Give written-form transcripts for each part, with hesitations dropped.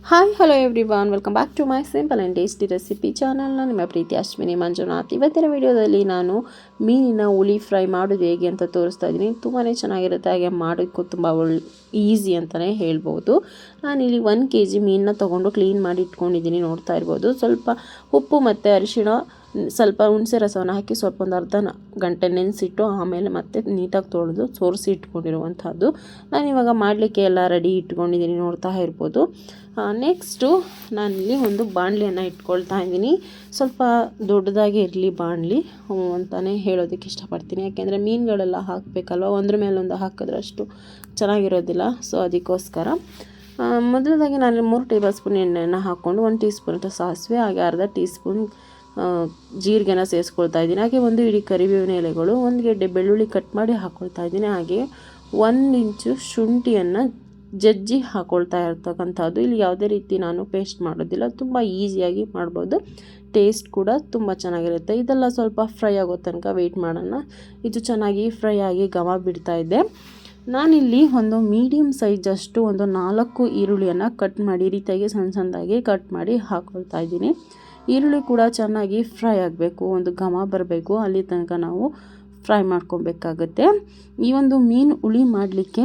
Hi hello everyone, welcome back to my simple and tasty recipe ಚಾನಲ್ನ ನಿಮ್ಮ ಪ್ರೀತಿ ಅಶ್ವಿನಿ ಮಂಜುನಾಥ್. ಇವತ್ತಿನ ವಿಡಿಯೋದಲ್ಲಿ ನಾನು ಮೀನಿನ ಹುಳಿ ಫ್ರೈ ಮಾಡೋದು ಹೇಗೆ ಅಂತ ತೋರಿಸ್ತಾ ಇದ್ದೀನಿ. ತುಂಬಾ ಚೆನ್ನಾಗಿರುತ್ತೆ, ಹಾಗೆ ಮಾಡೋಕ್ಕೂ ತುಂಬ ಈಸಿ ಅಂತಲೇ ಹೇಳ್ಬೋದು. ನಾನಿಲ್ಲಿ 1 kg ಮೀನನ್ನ ತೊಗೊಂಡು ಕ್ಲೀನ್ ಮಾಡಿ ಇಟ್ಕೊಂಡಿದ್ದೀನಿ. ನೋಡ್ತಾ ಇರ್ಬೋದು, ಸ್ವಲ್ಪ ಉಪ್ಪು ಮತ್ತು ಅರಿಶಿಣ, ಸ್ವಲ್ಪ ಹುಣಸೆ ರಸವನ್ನು ಹಾಕಿ ಸ್ವಲ್ಪ ಒಂದು ಅರ್ಧ ಗಂಟೆ ನೆನೆಸಿಟ್ಟು ಆಮೇಲೆ ಮತ್ತೆ ನೀಟಾಗಿ ತೊಳೆದು ಸೋರಿಸಿ ಇಟ್ಕೊಂಡಿರುವಂಥದ್ದು. ನಾನಿವಾಗ ಮಾಡಲಿಕ್ಕೆ ಎಲ್ಲ ರೆಡಿ ಇಟ್ಕೊಂಡಿದ್ದೀನಿ, ನೋಡ್ತಾ ಇರ್ಬೋದು. ನೆಕ್ಸ್ಟು ನಾನಿಲ್ಲಿ ಒಂದು ಬಾಣಲಿಯನ್ನು ಇಟ್ಕೊಳ್ತಾ ಇದ್ದೀನಿ. ಸ್ವಲ್ಪ ದೊಡ್ಡದಾಗಿ ಇರಲಿ ಬಾಣಲಿ ಅಂತಲೇ ಹೇಳೋದಕ್ಕೆ ಇಷ್ಟಪಡ್ತೀನಿ. ಯಾಕೆಂದರೆ ಮೀನುಗಳೆಲ್ಲ ಹಾಕಬೇಕಲ್ವ, ಒಂದ್ರ ಮೇಲೊಂದು ಹಾಕಿದ್ರೆ ಅಷ್ಟು ಚೆನ್ನಾಗಿರೋದಿಲ್ಲ. ಸೊ ಅದಕ್ಕೋಸ್ಕರ ಮೊದಲದಾಗಿ ನಾನು 3 ಟೇಬಲ್ ಸ್ಪೂನ್ ಎಣ್ಣೆಯನ್ನು ಹಾಕ್ಕೊಂಡು 1 ಟೀ ಸ್ಪೂನ್ ಸಾಸಿವೆ, ಹಾಗೆ ಅರ್ಧ ಟೀ ಸ್ಪೂನ್ ಜೀರಿಗೆನ ಸೇರಿಸ್ಕೊಳ್ತಾ ಇದ್ದೀನಿ. ಹಾಗೆ 1 ಹಿಡಿ ಕರಿಬೇವಿನ ಎಲೆಗಳು, 1 ಗೆಡ್ಡೆ ಬೆಳ್ಳುಳ್ಳಿ ಕಟ್ ಮಾಡಿ ಹಾಕ್ಕೊಳ್ತಾ ಇದ್ದೀನಿ. ಹಾಗೆ 1 ಇಂಚು ಶುಂಠಿಯನ್ನು ಜಜ್ಜಿ ಹಾಕ್ಕೊಳ್ತಾ ಇರ್ತಕ್ಕಂಥದ್ದು. ಇಲ್ಲಿ ಯಾವುದೇ ರೀತಿ ನಾನು ಪೇಸ್ಟ್ ಮಾಡೋದಿಲ್ಲ, ತುಂಬ ಈಸಿಯಾಗಿ ಮಾಡ್ಬೋದು. ಟೇಸ್ಟ್ ಕೂಡ ತುಂಬ ಚೆನ್ನಾಗಿರುತ್ತೆ. ಇದೆಲ್ಲ ಸ್ವಲ್ಪ ಫ್ರೈ ಆಗೋ ತನಕ ವೆಯ್ಟ್ ಮಾಡೋಣ. ಇದು ಚೆನ್ನಾಗಿ ಫ್ರೈ ಆಗಿ ಘಮ ಬಿಡ್ತಾ ಇದೆ. ನಾನಿಲ್ಲಿ ಒಂದು ಮೀಡಿಯಮ್ ಸೈಜ್ ಅಷ್ಟು ಒಂದು 4 ಈರುಳ್ಳಿಯನ್ನು ಕಟ್ ಮಾಡಿ ರೀತಿಯಾಗಿ ಸಣ್ಣದಾಗಿ ಕಟ್ ಮಾಡಿ ಹಾಕ್ಕೊಳ್ತಾ ಇದ್ದೀನಿ. ಈರುಳ್ಳಿ ಕೂಡ ಚೆನ್ನಾಗಿ ಫ್ರೈ ಆಗಬೇಕು, ಒಂದು ಘಮ ಬರಬೇಕು, ಅಲ್ಲಿ ತನಕ ನಾವು ಫ್ರೈ ಮಾಡ್ಕೊಬೇಕಾಗುತ್ತೆ. ಈ ಒಂದು ಮೀನು ಹುಳಿ ಮಾಡಲಿಕ್ಕೆ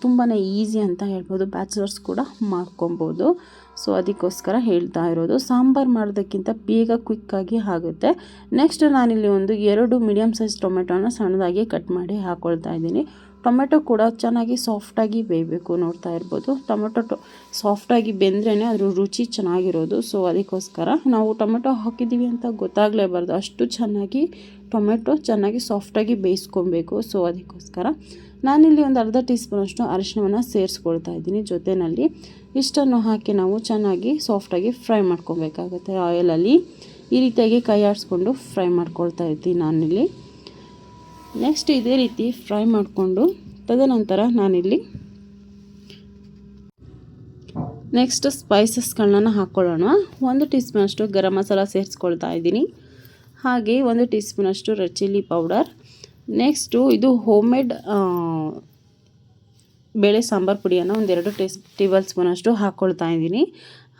ತುಂಬಾ ಈಸಿ ಅಂತ ಹೇಳ್ಬೋದು, ಬ್ಯಾಚುಲರ್ಸ್ ಕೂಡ ಮಾಡ್ಕೊಬೋದು. ಸೊ ಅದಕ್ಕೋಸ್ಕರ ಹೇಳ್ತಾ ಇರೋದು. ಸಾಂಬಾರು ಮಾಡೋದಕ್ಕಿಂತ ಬೇಗ ಕ್ವಿಕ್ಕಾಗಿ ಆಗುತ್ತೆ. ನೆಕ್ಸ್ಟ್ ನಾನಿಲ್ಲಿ ಒಂದು 2 ಮೀಡಿಯಮ್ ಸೈಜ್ ಟೊಮೆಟೊನ ಸಣ್ಣದಾಗಿ ಕಟ್ ಮಾಡಿ ಹಾಕ್ಕೊಳ್ತಾ ಇದ್ದೀನಿ. ಟೊಮೆಟೊ ಕೂಡ ಚೆನ್ನಾಗಿ ಸಾಫ್ಟಾಗಿ ಬೇಯಬೇಕು, ನೋಡ್ತಾ ಇರ್ಬೋದು. ಟೊಮೆಟೊ ಸಾಫ್ಟಾಗಿ ಬೆಂದ್ರೇ ಅದ್ರ ರುಚಿ ಚೆನ್ನಾಗಿರೋದು. ಸೊ ಅದಕ್ಕೋಸ್ಕರ ನಾವು ಟೊಮೆಟೊ ಹಾಕಿದ್ದೀವಿ ಅಂತ ಗೊತ್ತಾಗಲೇಬಾರ್ದು, ಅಷ್ಟು ಚೆನ್ನಾಗಿ ಟೊಮೆಟೊ ಚೆನ್ನಾಗಿ ಸಾಫ್ಟಾಗಿ ಬೇಯಿಸ್ಕೊಬೇಕು. ಸೊ ಅದಕ್ಕೋಸ್ಕರ ನಾನಿಲ್ಲಿ ಒಂದು ಅರ್ಧ ಟೀ ಸ್ಪೂನಷ್ಟು ಅರಿಶಿಣವನ್ನು ಸೇರಿಸ್ಕೊಳ್ತಾ ಇದ್ದೀನಿ ಜೊತೆಯಲ್ಲಿ. ಇಷ್ಟನ್ನು ಹಾಕಿ ನಾವು ಚೆನ್ನಾಗಿ ಸಾಫ್ಟಾಗಿ ಫ್ರೈ ಮಾಡ್ಕೊಬೇಕಾಗುತ್ತೆ ಆಯಿಲಲ್ಲಿ. ಈ ರೀತಿಯಾಗಿ ಕೈ ಆಡಿಸ್ಕೊಂಡು ಫ್ರೈ ಮಾಡ್ಕೊಳ್ತಾ ಇದ್ದೀನಿ ನಾನಿಲ್ಲಿ. ನೆಕ್ಸ್ಟ್ ಇದೇ ರೀತಿ ಫ್ರೈ ಮಾಡಿಕೊಂಡು ತದನಂತರ ನಾನಿಲ್ಲಿ ನೆಕ್ಸ್ಟ್ ಸ್ಪೈಸಸ್ಗಳನ್ನ ಹಾಕ್ಕೊಳ್ಳೋಣ. 1 ಟೀ ಸ್ಪೂನಷ್ಟು ಗರಂ ಮಸಾಲ ಸೇರಿಸ್ಕೊಳ್ತಾ ಇದ್ದೀನಿ. ಹಾಗೆ 1 ಟೀ ಸ್ಪೂನಷ್ಟು ರೆಡ್ ಚಿಲ್ಲಿ ಪೌಡರ್. ನೆಕ್ಸ್ಟು ಇದು ಹೋಮ್ ಮೇಡ್ ಬೇಳೆ ಸಾಂಬಾರು ಪುಡಿಯನ್ನು ಒಂದು 2 ಟೇಬಲ್ ಸ್ಪೂನಷ್ಟು ಹಾಕ್ಕೊಳ್ತಾ ಇದ್ದೀನಿ.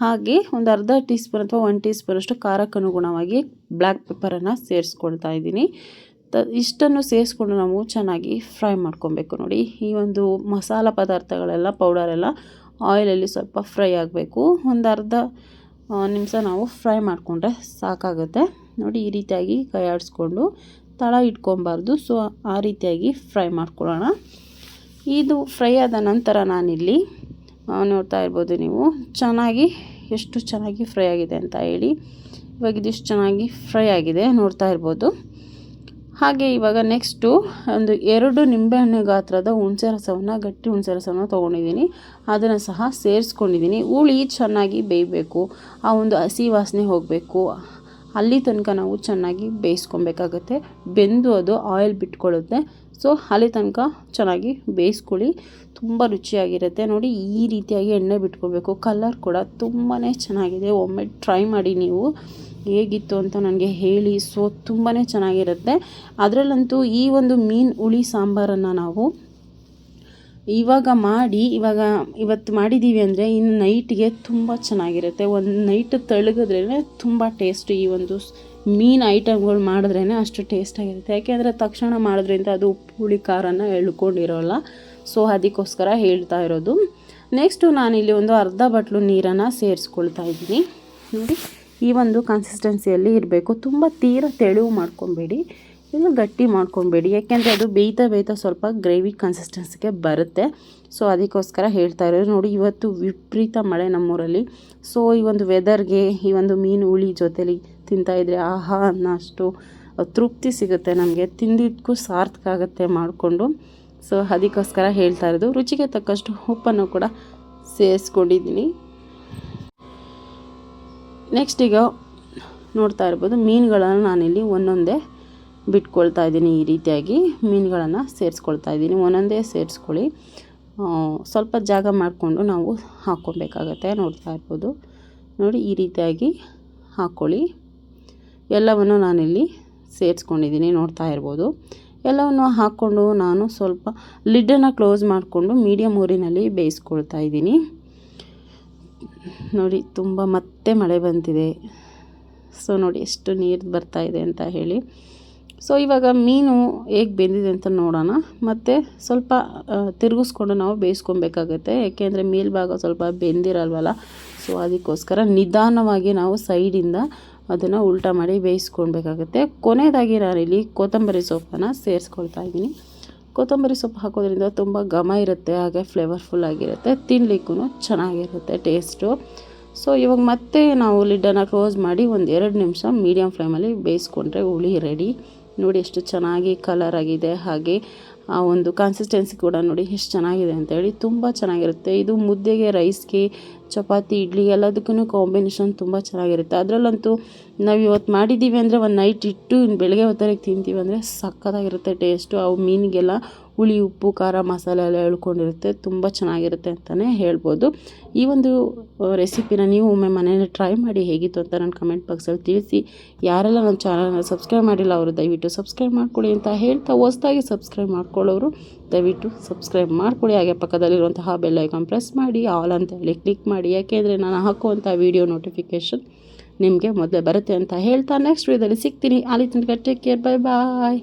ಹಾಗೆ ಒಂದು ಅರ್ಧ ಟೀ ಸ್ಪೂನ್ ಅಥವಾ 1 ಟೀ ಸ್ಪೂನಷ್ಟು ಖಾರಕ್ಕೆ ಅನುಗುಣವಾಗಿ ಬ್ಲ್ಯಾಕ್ ಪೆಪ್ಪರನ್ನು ಸೇರಿಸ್ಕೊಳ್ತಾ ಇದ್ದೀನಿ. ಇಷ್ಟನ್ನು ಸೇರಿಸ್ಕೊಂಡು ನಾವು ಚೆನ್ನಾಗಿ ಫ್ರೈ ಮಾಡ್ಕೊಬೇಕು. ನೋಡಿ, ಈ ಒಂದು ಮಸಾಲ ಪದಾರ್ಥಗಳೆಲ್ಲ ಪೌಡರೆಲ್ಲ ಆಯಿಲಲ್ಲಿ ಸ್ವಲ್ಪ ಫ್ರೈ ಆಗಬೇಕು. ಒಂದು ಅರ್ಧ ನಿಮಿಷ ನಾವು ಫ್ರೈ ಮಾಡಿಕೊಂಡ್ರೆ ಸಾಕಾಗುತ್ತೆ. ನೋಡಿ, ಈ ರೀತಿಯಾಗಿ ಕೈ ಆಡಿಸ್ಕೊಂಡು ತಳ ಇಟ್ಕೊಬಾರ್ದು. ಸೊ ಆ ರೀತಿಯಾಗಿ ಫ್ರೈ ಮಾಡ್ಕೊಳ್ಳೋಣ. ಇದು ಫ್ರೈ ಆದ ನಂತರ ನಾನಿಲ್ಲಿ ನೋಡ್ತಾ ಇರ್ಬೋದು ನೀವು, ಚೆನ್ನಾಗಿ ಎಷ್ಟು ಚೆನ್ನಾಗಿ ಫ್ರೈ ಆಗಿದೆ ಅಂತ ಹೇಳಿ. ಇವಾಗ ಇದಿಷ್ಟು ಚೆನ್ನಾಗಿ ಫ್ರೈ ಆಗಿದೆ, ನೋಡ್ತಾ ಇರ್ಬೋದು. ಹಾಗೆ ಇವಾಗ ನೆಕ್ಸ್ಟು ಒಂದು 2 ನಿಂಬೆಹಣ್ಣು ಗಾತ್ರದ ಹುಣಸೆ ರಸವನ್ನು, ಗಟ್ಟಿ ಹುಣಸೆ ರಸವನ್ನು ತೊಗೊಂಡಿದ್ದೀನಿ. ಅದನ್ನು ಸಹ ಸೇರಿಸ್ಕೊಂಡಿದ್ದೀನಿ. ಹುಳಿ ಚೆನ್ನಾಗಿ ಬೇಯಬೇಕು, ಆ ಒಂದು ಹಸಿ ವಾಸನೆ ಹೋಗಬೇಕು, ಅಲ್ಲಿ ತನಕ ನಾವು ಚೆನ್ನಾಗಿ ಬೇಯಿಸ್ಕೊಬೇಕಾಗತ್ತೆ. ಬೆಂದು ಅದು ಆಯಿಲ್ ಬಿಟ್ಕೊಳ್ಳುತ್ತೆ. ಸೊ ಅಲ್ಲಿ ತನಕ ಚೆನ್ನಾಗಿ ಬೇಯಿಸ್ಕೊಳ್ಳಿ, ತುಂಬ ರುಚಿಯಾಗಿರುತ್ತೆ. ನೋಡಿ, ಈ ರೀತಿಯಾಗಿ ಎಣ್ಣೆ ಬಿಟ್ಕೊಳ್ಬೇಕು. ಕಲರ್ ಕೂಡ ತುಂಬಾ ಚೆನ್ನಾಗಿದೆ. ಒಮ್ಮೆ ಟ್ರೈ ಮಾಡಿ ನೀವು, ಹೇಗಿತ್ತು ಅಂತ ನನಗೆ ಹೇಳಿ. ಸೊ ತುಂಬಾ ಚೆನ್ನಾಗಿರುತ್ತೆ. ಅದರಲ್ಲಂತೂ ಈ ಒಂದು ಮೀನು ಹುಳಿ ಸಾಂಬಾರನ್ನು ನಾವು ಇವತ್ತು ಮಾಡಿದ್ದೀವಿ ಅಂದರೆ ಇನ್ನು ನೈಟ್ಗೆ ತುಂಬ ಚೆನ್ನಾಗಿರುತ್ತೆ. ಒಂದು ನೈಟ್ ತಳಗಿದ್ರೇ ತುಂಬ ಟೇಸ್ಟ್. ಈ ಒಂದು ಮೀನು ಐಟಮ್ಗಳು ಮಾಡಿದ್ರೇ ಅಷ್ಟು ಟೇಸ್ಟಾಗಿರುತ್ತೆ. ಯಾಕೆಂದರೆ ತಕ್ಷಣ ಮಾಡೋದ್ರಿಂದ ಅದು ಉಪ್ಪು ಹುಳಿ ಖಾರನ ಎಳ್ಕೊಂಡಿರೋಲ್ಲ. ಸೊ ಅದಕ್ಕೋಸ್ಕರ ಹೇಳ್ತಾ ಇರೋದು. ನೆಕ್ಸ್ಟು ನಾನಿಲ್ಲಿ ಒಂದು ಅರ್ಧ ಬಟ್ಲು ನೀರನ್ನು ಸೇರಿಸ್ಕೊಳ್ತಾ ಇದ್ದೀನಿ. ನೋಡಿ, ಈ ಒಂದು ಕನ್ಸಿಸ್ಟೆನ್ಸಿಯಲ್ಲಿ ಇರಬೇಕು. ತುಂಬ ತೀರ ತೆಳು ಮಾಡ್ಕೊಬೇಡಿ, ಇಲ್ಲ ಗಟ್ಟಿ ಮಾಡ್ಕೊಬೇಡಿ. ಯಾಕೆಂದರೆ ಅದು ಬೇಯ್ತಾ ಸ್ವಲ್ಪ ಗ್ರೇವಿ ಕನ್ಸಿಸ್ಟೆನ್ಸಿಗೆ ಬರುತ್ತೆ. ಸೊ ಅದಕ್ಕೋಸ್ಕರ ಹೇಳ್ತಾ ಇರೋದು. ನೋಡಿ, ಇವತ್ತು ವಿಪರೀತ ಮಳೆ ನಮ್ಮೂರಲ್ಲಿ. ಸೊ ಈ ಒಂದು ವೆದರ್ಗೆ ಈ ಒಂದು ಮೀನು ಹುಳಿ ಜೊತೆಲಿ ತಿಂತಾಯಿದ್ರೆ ಆಹಾ ಅನ್ನೋಷ್ಟು ತೃಪ್ತಿ ಸಿಗುತ್ತೆ ನಮಗೆ. ತಿಂದಿದ್ದಕ್ಕೂ ಸಾರ್ಥಕ ಆಗುತ್ತೆ ಮಾಡಿಕೊಂಡು. ಸೊ ಅದಕ್ಕೋಸ್ಕರ ಹೇಳ್ತಾ ಇರೋದು. ರುಚಿಗೆ ತಕ್ಕಷ್ಟು ಉಪ್ಪನ್ನು ಕೂಡ ಸೇರಿಸ್ಕೊಂಡಿದ್ದೀನಿ. ನೆಕ್ಸ್ಟ್ ಈಗ ನೋಡ್ತಾ ಇರ್ಬೋದು, ಮೀನುಗಳನ್ನು ನಾನಿಲ್ಲಿ ಒಂದೊಂದೇ ಬಿಟ್ಕೊಳ್ತಾ ಇದ್ದೀನಿ. ಈ ರೀತಿಯಾಗಿ ಮೀನುಗಳನ್ನು ಸೇರಿಸ್ಕೊಳ್ತಾ ಇದ್ದೀನಿ. ಒಂದೊಂದೇ ಸೇರಿಸ್ಕೊಳ್ಳಿ, ಸ್ವಲ್ಪ ಜಾಗ ಮಾಡಿಕೊಂಡು ನಾವು ಹಾಕ್ಕೊಬೇಕಾಗತ್ತೆ. ನೋಡ್ತಾ ಇರ್ಬೋದು. ನೋಡಿ, ಈ ರೀತಿಯಾಗಿ ಹಾಕ್ಕೊಳ್ಳಿ. ಎಲ್ಲವನ್ನು ನಾನಿಲ್ಲಿ ಸೇರಿಸ್ಕೊಂಡಿದ್ದೀನಿ, ನೋಡ್ತಾ ಇರ್ಬೋದು. ಎಲ್ಲವನ್ನು ಹಾಕ್ಕೊಂಡು ನಾನು ಸ್ವಲ್ಪ ಲಿಡ್ಡನ್ನು ಕ್ಲೋಸ್ ಮಾಡಿಕೊಂಡು ಮೀಡಿಯಮ್ ಊರಿನಲ್ಲಿ ಬೇಯಿಸ್ಕೊಳ್ತಾ ಇದ್ದೀನಿ. ನೋಡಿ ತುಂಬ ಮತ್ತೆ ಮಳೆ ಬಂದಿದೆ. ಸೊ ನೋಡಿ ಎಷ್ಟು ನೀರು ಬರ್ತಾ ಇದೆ ಅಂತ ಹೇಳಿ. ಸೊ ಇವಾಗ ಮೀನು ಹೇಗೆ ಬೆಂದಿದೆ ಅಂತ ನೋಡೋಣ. ಮತ್ತು ಸ್ವಲ್ಪ ತಿರುಗಿಸ್ಕೊಂಡು ನಾವು ಬೇಯಿಸ್ಕೊಬೇಕಾಗತ್ತೆ, ಏಕೆಂದರೆ ಮೇಲ್ಭಾಗ ಸ್ವಲ್ಪ ಬೆಂದಿರಲ್ವಲ್ಲ. ಸೊ ಅದಕ್ಕೋಸ್ಕರ ನಿಧಾನವಾಗಿ ನಾವು ಸೈಡಿಂದ ಅದನ್ನು ಉಲ್ಟಾ ಮಾಡಿ ಬೇಯಿಸ್ಕೊಳ್ಬೇಕಾಗತ್ತೆ. ಕೊನೆಯದಾಗಿ ನಾನಿಲ್ಲಿ ಕೊತ್ತಂಬರಿ ಸೊಪ್ಪನ್ನು ಸೇರಿಸ್ಕೊಳ್ತಾ ಇದ್ದೀನಿ. ಕೊತ್ತಂಬರಿ ಸೊಪ್ಪು ಹಾಕೋದ್ರಿಂದ ತುಂಬ ಘಮ ಇರುತ್ತೆ, ಹಾಗೆ ಫ್ಲೇವರ್ಫುಲ್ ಆಗಿರುತ್ತೆ, ತಿನ್ನಲಿಕ್ಕೂ ಚೆನ್ನಾಗಿರುತ್ತೆ ಟೇಸ್ಟು. ಸೊ ಇವಾಗ ಮತ್ತೆ ನಾವು ಲಿಡ್ಡನ್ನು ಕ್ಲೋಸ್ ಮಾಡಿ ಒಂದು 2 ನಿಮಿಷ ಮೀಡಿಯಮ್ ಫ್ಲೇಮಲ್ಲಿ ಬೇಯಿಸ್ಕೊಂಡ್ರೆ ಹುಳಿ ರೆಡಿ. ನೋಡಿ ಎಷ್ಟು ಚೆನ್ನಾಗಿ ಕಲರ್ ಆಗಿದೆ, ಹಾಗೆ ಆ ಒಂದು ಕನ್ಸಿಸ್ಟೆನ್ಸಿ ಕೂಡ ನೋಡಿ ಎಷ್ಟು ಚೆನ್ನಾಗಿದೆ ಅಂತೇಳಿ. ತುಂಬ ಚೆನ್ನಾಗಿರುತ್ತೆ ಇದು. ಮುದ್ದೆಗೆ, ರೈಸ್ಗೆ, ಚಪಾತಿ, ಇಡ್ಲಿ ಎಲ್ಲದಕ್ಕೂ ಕಾಂಬಿನೇಷನ್ ತುಂಬ ಚೆನ್ನಾಗಿರುತ್ತೆ. ಅದರಲ್ಲಂತೂ ನಾವು ಇವತ್ತು ಮಾಡಿದ್ದೀವಿ ಅಂದರೆ ಒಂದು ನೈಟ್ ಇಟ್ಟು ಬೆಳಗ್ಗೆ ಹೊತ್ತಿಗೆ ತಿಂತೀವಿ ಅಂದರೆ ಸಕ್ಕತ್ತಾಗಿರುತ್ತೆ ಟೇಸ್ಟು. ಅವು ಮೀನಿಗೆಲ್ಲ ಹುಳಿ, ಉಪ್ಪು, ಖಾರ, ಮಸಾಲೆ ಎಲ್ಲ ಎಳ್ಕೊಂಡಿರುತ್ತೆ, ತುಂಬ ಚೆನ್ನಾಗಿರುತ್ತೆ ಅಂತಲೇ ಹೇಳ್ಬೋದು. ಈ ಒಂದು ರೆಸಿಪಿನ ನೀವು ಒಮ್ಮೆ ಮನೆಯಲ್ಲಿ ಟ್ರೈ ಮಾಡಿ ಹೇಗಿತ್ತು ಅಂತ ನನ್ನ ಕಮೆಂಟ್ ಬಾಕ್ಸಲ್ಲಿ ತಿಳಿಸಿ. ಯಾರೆಲ್ಲ ನನ್ನ ಚಾನಲ್ನ ಸಬ್ಸ್ಕ್ರೈಬ್ ಮಾಡಿಲ್ಲ ಅವರು ದಯವಿಟ್ಟು ಸಬ್ಸ್ಕ್ರೈಬ್ ಮಾಡ್ಕೊಳ್ಳಿ ಅಂತ ಹೇಳ್ತಾ, ಹೊಸದಾಗಿ ಸಬ್ಸ್ಕ್ರೈಬ್ ಮಾಡ್ಕೊಳ್ಳೋರು ದಯವಿಟ್ಟು ಸಬ್ಸ್ಕ್ರೈಬ್ ಮಾಡ್ಕೊಳ್ಳಿ. ಹಾಗೆ ಪಕ್ಕದಲ್ಲಿರುವಂತಹ ಬೆಲ್ ಐಕಾನ್ ಪ್ರೆಸ್ ಮಾಡಿ, ಆಲ್ ಅಂತ ಹೇಳಿ ಕ್ಲಿಕ್ ಮಾಡಿ, ಯಾಕೆಂದರೆ ನಾನು ಹಾಕುವಂಥ ವೀಡಿಯೋ ನೋಟಿಫಿಕೇಷನ್ ನಿಮಗೆ ಮೊದಲೇ ಬರುತ್ತೆ ಅಂತ ಹೇಳ್ತಾ ನೆಕ್ಸ್ಟ್ ವೀಡಿಯೋದಲ್ಲಿ ಸಿಗ್ತೀನಿ. ಅಲ್ಲಿ ತನಕ ಟೇಕ್ ಕೇರ್, ಬೈ ಬಾಯ್.